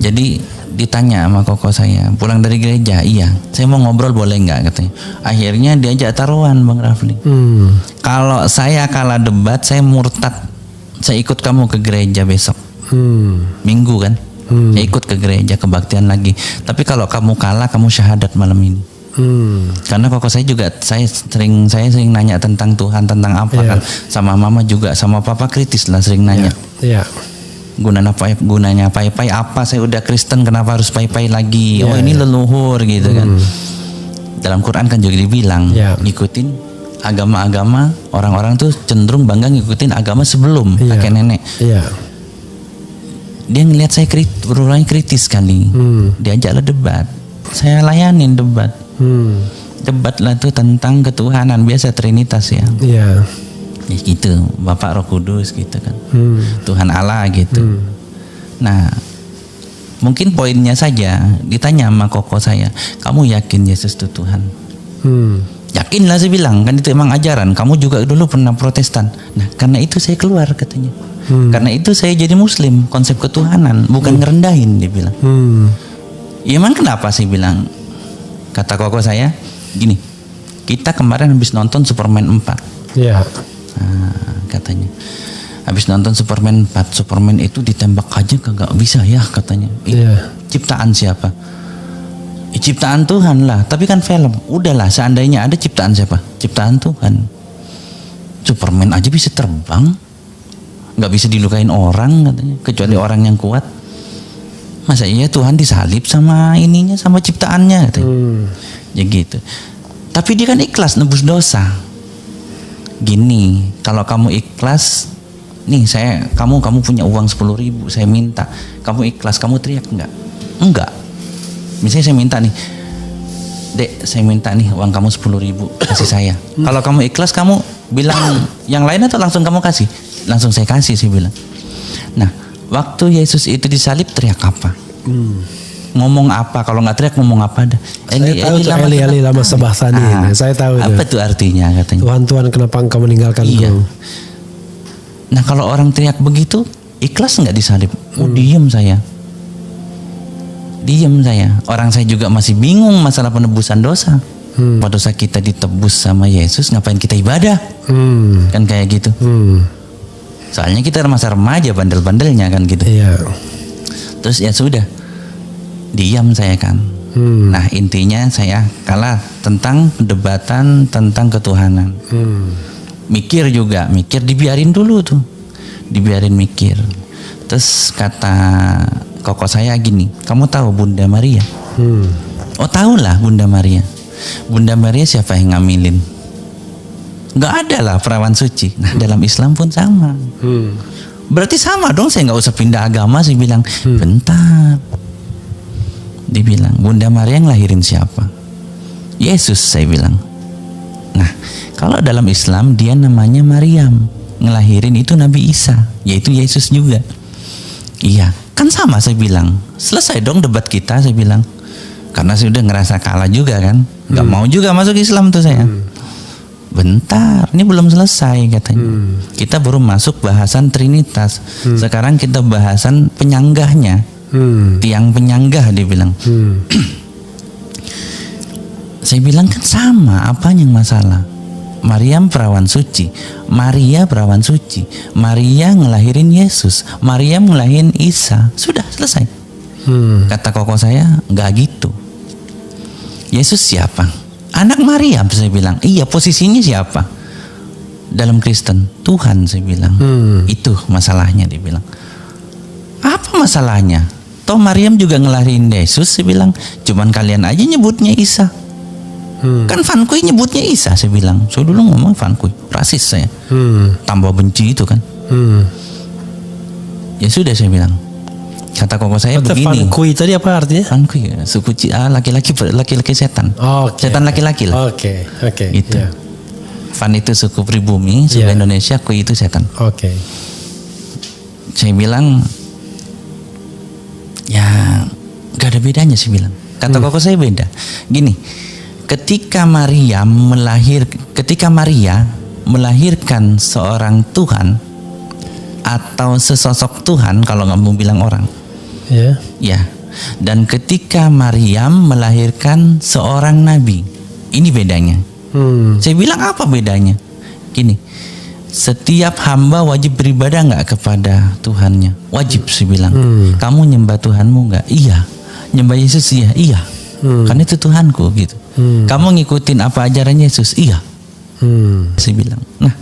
Jadi ditanya sama koko saya, pulang dari gereja, iya, saya mau ngobrol boleh nggak katanya. Akhirnya diajak taruhan Bang Rafli. Kalau saya kalah debat, saya murtad, saya ikut kamu ke gereja besok, Minggu kan, saya ikut ke gereja kebaktian lagi. Tapi kalau kamu kalah, kamu syahadat malam ini. Karena koko saya juga, saya sering nanya tentang Tuhan, tentang apa kan, sama mama juga, sama papa kritis lah sering nanya. Gunanya pai-pai apa, saya udah Kristen kenapa harus pai-pai lagi, ini leluhur gitu kan. Dalam Quran kan juga dibilang ngikutin agama-agama, orang-orang tuh cenderung bangga ngikutin agama sebelum kakek nenek. Dia ngelihat saya berulangnya kritis kali, diajaklah debat, saya layanin debat. Debat lah tuh tentang ketuhanan, biasa Trinitas ya. Ya gitu, Bapak Roh Kudus gitu kan, Tuhan Allah gitu. Nah, mungkin poinnya saja ditanya sama koko saya, kamu yakin Yesus itu Tuhan? Yakin lah saya bilang, kan itu emang ajaran. Kamu juga dulu pernah Protestan. Nah, karena itu saya keluar katanya. Karena itu saya jadi Muslim, konsep ketuhanan, bukan ngerendahin dia bilang. Ya emang kenapa sih bilang? Kata koko saya gini, kita kemarin habis nonton Superman 4. Katanya habis nonton Superman 4, Superman itu ditembak aja kagak bisa ya katanya. Ciptaan siapa? Ciptaan Tuhan lah, tapi kan film. Udahlah, seandainya ada ciptaan siapa? Ciptaan Tuhan. Superman aja bisa terbang, nggak bisa dilukain orang katanya, kecuali orang yang kuat. Masa iya Tuhan disalib sama ininya, sama ciptaannya katanya. Ya gitu. Tapi dia kan ikhlas nebus dosa. Gini, kalau kamu ikhlas, nih kamu punya uang 10.000, saya minta, kamu ikhlas, kamu teriak enggak? Enggak. Misalnya saya minta nih, Dek, saya minta nih uang kamu 10.000, kasih saya. Kalau kamu ikhlas, kamu bilang yang lain atau langsung kamu kasih? Langsung saya kasih, saya bilang. Nah, waktu Yesus itu disalib teriak apa? Ngomong apa? Kalau nggak teriak ngomong apa dah? Eli lama sabachthani. Saya tahu apa itu artinya katanya. Tuhan kenapa engkau meninggalkanku? Nah kalau orang teriak begitu, ikhlas nggak disalib? Diem saya. Orang saya juga masih bingung masalah penebusan dosa. Pada dosa kita ditebus sama Yesus, ngapain kita ibadah? Kan kayak gitu. Soalnya kita masa remaja, bandel-bandelnya kan gitu. Terus ya sudah, diam saya kan. Nah intinya saya kalah tentang perdebatan tentang ketuhanan. Mikir dibiarin dulu tuh, dibiarin mikir. Terus kata koko saya gini, kamu tahu Bunda Maria? Oh tahu lah Bunda Maria. Bunda Maria siapa yang ngamilin? Nggak ada lah perawan suci. Nah dalam Islam pun sama. Berarti sama dong, saya nggak usah pindah agama. Saya bilang bentar. Dibilang Bunda Maria ngelahirin siapa? Yesus, saya bilang. Nah kalau dalam Islam dia namanya Maryam, ngelahirin itu Nabi Isa, yaitu Yesus juga. Iya kan sama, saya bilang. Selesai dong debat kita, saya bilang. Karena saya udah ngerasa kalah juga kan, nggak mau juga masuk Islam tuh saya. Bentar, ini belum selesai katanya. Kita baru masuk bahasan Trinitas. Sekarang kita bahasan penyanggahnya. Tiang penyanggah dia bilang. Saya bilang kan sama, apanya yang masalah? Maryam perawan suci, Maria perawan suci, Maria ngelahirin Yesus, Maryam ngelahirin Isa, sudah selesai. Kata koko saya, nggak gitu. Yesus siapa? Anak Maryam, saya bilang. Iya, posisinya siapa? Dalam Kristen, Tuhan, saya bilang. Itu masalahnya, dia bilang. Apa masalahnya? Toh Maryam juga ngelahirin Yesus, saya bilang. Cuman kalian aja nyebutnya Isa. Kan Van Kuy nyebutnya Isa, saya bilang. Saya dulu ngomong Van Kuy, rasis saya. Tambah benci itu kan. Ya sudah, saya bilang. Kata koko saya begini. Van Kuy tadi apa artinya? Van Kuy, suku laki-laki setan. Setan laki-laki lah. Oke. Gitu. Van itu suku pribumi, suku Indonesia, Kuy itu setan. Saya bilang, ya gak ada bedanya, saya bilang. Kata koko saya beda. Gini, ketika Maria melahirkan seorang Tuhan atau sesosok Tuhan, kalau nggak mau bilang orang, Ya. Ya. Dan ketika Maryam melahirkan seorang nabi. Ini bedanya. Saya bilang apa bedanya? Gini, setiap hamba wajib beribadah nggak kepada Tuhannya? Wajib, saya bilang. Kamu nyembah Tuhanmu nggak? Iya. Nyembah Yesus? Iya. Iya. Karena itu Tuhanku gitu. Kamu ngikutin apa ajaran Yesus? Iya. Saya bilang. Nah,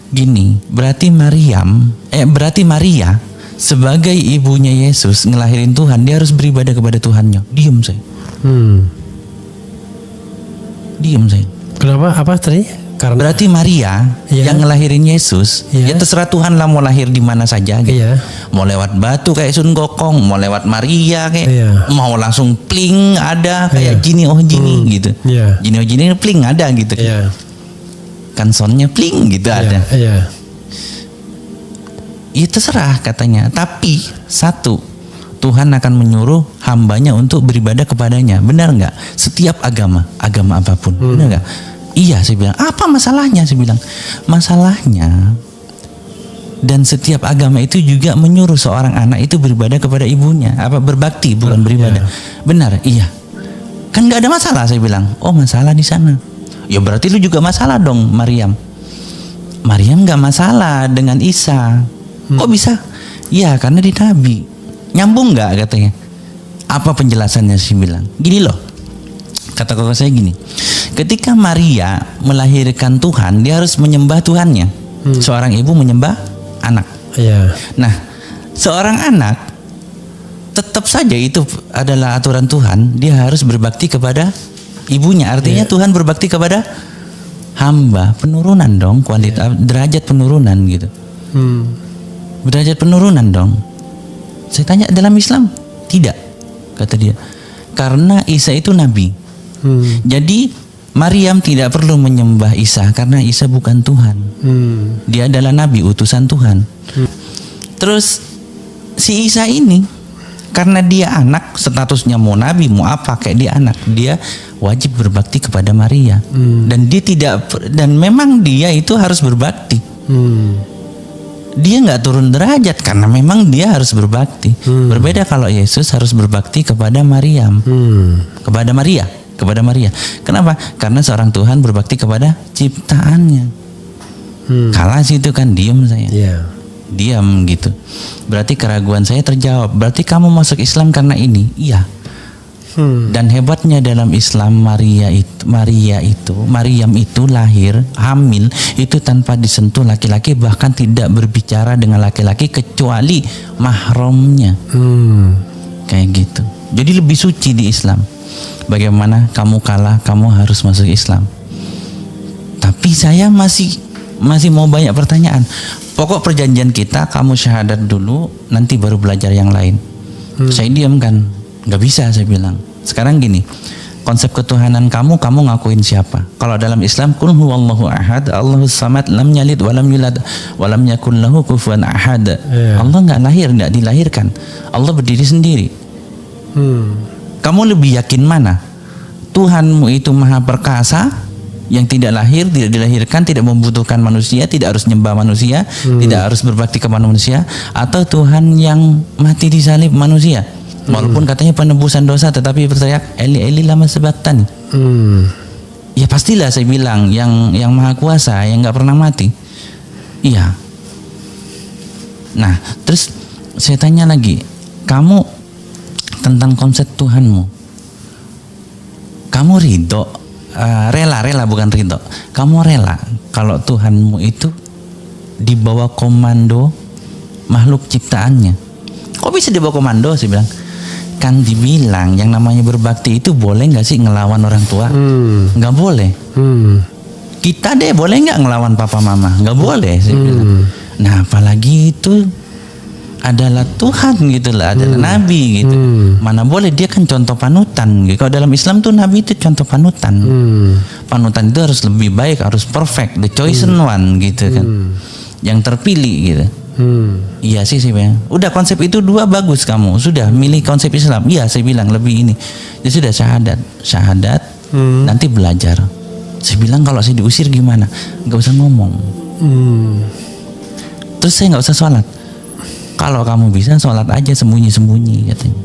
gini, berarti Maria sebagai ibunya Yesus ngelahirin Tuhan, dia harus beribadah kepada Tuhannya. Diam saya. Diam saya. Kenapa? Apa tadi? Karena berarti Maria yang ngelahirin Yesus, ya terserah Tuhan lah mau lahir di mana saja gitu. Mau lewat batu kayak Sun Gokong, mau lewat Maria kayak, mau langsung pling ada kayak Jini gitu. Jini Jini pling ada gitu. Kan sonnya pling gitu ada. Ya terserah katanya. Tapi satu, Tuhan akan menyuruh hambanya untuk beribadah kepadanya. Benar nggak? Setiap agama apapun. Benar nggak? Iya, saya bilang. Apa masalahnya? Saya bilang. Masalahnya, dan setiap agama itu juga menyuruh seorang anak itu beribadah kepada ibunya. Apa berbakti, bukan beribadah. Benar, iya. Kan nggak ada masalah, saya bilang. Oh, masalah di sana. Ya berarti lu juga masalah dong, Maryam. Maryam nggak masalah dengan Isa. Kok bisa? Ya karena dia nabi. Nyambung nggak katanya? Apa penjelasannya? Saya bilang. Gini loh. Kata kakak saya gini. Ketika Maria melahirkan Tuhan, dia harus menyembah Tuhannya. Seorang ibu menyembah anak. Nah, seorang anak tetap saja itu adalah aturan Tuhan. Dia harus berbakti kepada ibunya. Artinya Tuhan berbakti kepada hamba. Penurunan dong, kualitas derajat penurunan gitu. Derajat penurunan dong. Saya tanya, dalam Islam tidak, kata dia. Karena Isa itu nabi. Jadi Maryam tidak perlu menyembah Isa karena Isa bukan Tuhan. Dia adalah nabi, utusan Tuhan. Terus si Isa ini karena dia anak, statusnya mau nabi mau apa kayak dia anak, dia wajib berbakti kepada Maria. Dan dia tidak, dan memang dia itu harus berbakti. Dia nggak turun derajat karena memang dia harus berbakti. Berbeda kalau Yesus harus berbakti kepada Maryam, kepada Maria. Kenapa? Karena seorang Tuhan berbakti kepada ciptaannya. Kalah situ kan, diam saya. Diam gitu. Berarti keraguan saya terjawab. Berarti kamu masuk Islam karena ini? Iya. Dan hebatnya dalam Islam, Maryam itu lahir hamil itu tanpa disentuh laki-laki, bahkan tidak berbicara dengan laki-laki kecuali mahramnya. Kayak gitu. Jadi lebih suci di Islam. Bagaimana kamu kalah, kamu harus masuk Islam. Tapi saya masih mau banyak pertanyaan. Pokok perjanjian kita, kamu syahadat dulu, nanti baru belajar yang lain. Saya diam kan, nggak bisa saya bilang. Sekarang gini, konsep ketuhanan kamu ngakuin siapa? Kalau dalam Islam, qul huwallahu ahad, Allahus samad, lam yalid walam yulad walam yakul lahu kufuwan ahad. Allah nggak lahir, nggak dilahirkan. Allah berdiri sendiri. Kamu lebih yakin mana? Tuhanmu itu maha perkasa, yang tidak lahir, tidak dilahirkan, tidak membutuhkan manusia, tidak harus nyembah manusia, tidak harus berbakti kepada manusia, atau Tuhan yang mati di salib manusia, walaupun katanya penebusan dosa, tetapi berteriak Eli Eli lama sabaqtani. Ya pastilah saya bilang yang maha kuasa, yang nggak pernah mati. Iya. Nah, terus saya tanya lagi, kamu tentang konsep Tuhanmu, kamu ridho, rela bukan ridho, kamu rela kalau Tuhanmu itu di bawah komando makhluk ciptaannya? Kok bisa di bawah komando? Saya bilang, kan dibilang yang namanya berbakti itu boleh nggak sih ngelawan orang tua? Nggak boleh. Kita deh boleh nggak ngelawan papa mama? Nggak boleh, saya bilang. Nah apalagi itu adalah Tuhan gitu lah, adalah nabi gitu. Mana boleh, dia kan contoh panutan gitu. Kalau dalam Islam tuh nabi itu contoh panutan. Panutan itu harus lebih baik, harus perfect, the chosen one gitu kan. Yang terpilih gitu. Iya sih saya bilang. Udah konsep itu dua bagus, kamu sudah milih konsep Islam. Iya saya bilang lebih ini. Ya sudah syahadat. Nanti belajar. Saya bilang kalau saya diusir gimana? Nggak usah ngomong. Terus saya nggak usah sholat. Kalau kamu bisa sholat aja sembunyi-sembunyi katanya.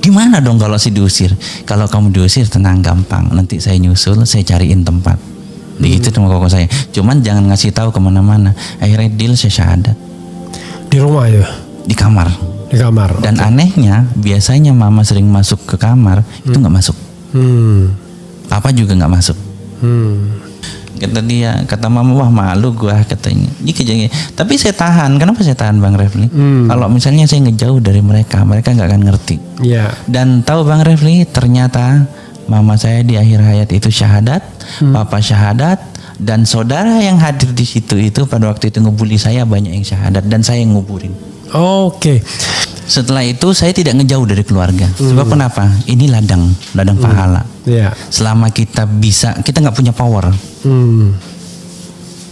Gimana dong kalau diusir? Kalau kamu diusir tenang, gampang. Nanti saya nyusul, saya cariin tempat. Begitu sama koko saya. Cuman jangan ngasih tahu kemana-mana. Akhirnya deal saya syahadat. Di rumah ya? Di kamar. Di kamar. Dan anehnya biasanya mama sering masuk ke kamar itu nggak masuk. Papa juga nggak masuk. Kata dia, kata mama, wah malu gua katanya. Ini kejadian. Tapi saya tahan. Kenapa saya tahan Bang Refli? Kalau misalnya saya ngejauh dari mereka nggak akan ngerti. Iya. Dan tahu Bang Refli, ternyata mama saya di akhir hayat itu syahadat, papa syahadat, dan saudara yang hadir di situ itu pada waktu itu ngebully saya banyak yang syahadat dan saya yang nguburin. Oke. Setelah itu saya tidak ngejauh dari keluarga. Sebab kenapa? Ini ladang pahala. Iya. Selama kita nggak punya power.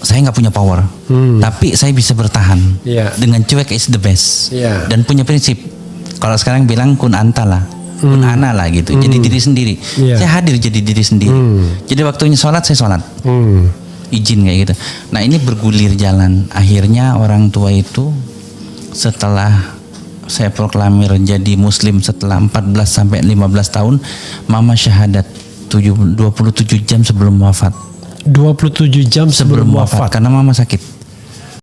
Saya nggak punya power, tapi saya bisa bertahan. Dengan cuek is the best. Dan punya prinsip. Kalau sekarang bilang kun anta lah, kun ana lah gitu. Jadi diri sendiri. Saya hadir jadi diri sendiri. Jadi waktunya sholat saya sholat. Izin kayak gitu. Nah ini bergulir jalan. Akhirnya orang tua itu setelah saya proklamir jadi muslim setelah 14 sampai 15 tahun, mama syahadat 27 jam sebelum wafat. 27 jam sebelum wafat. Karena mama sakit.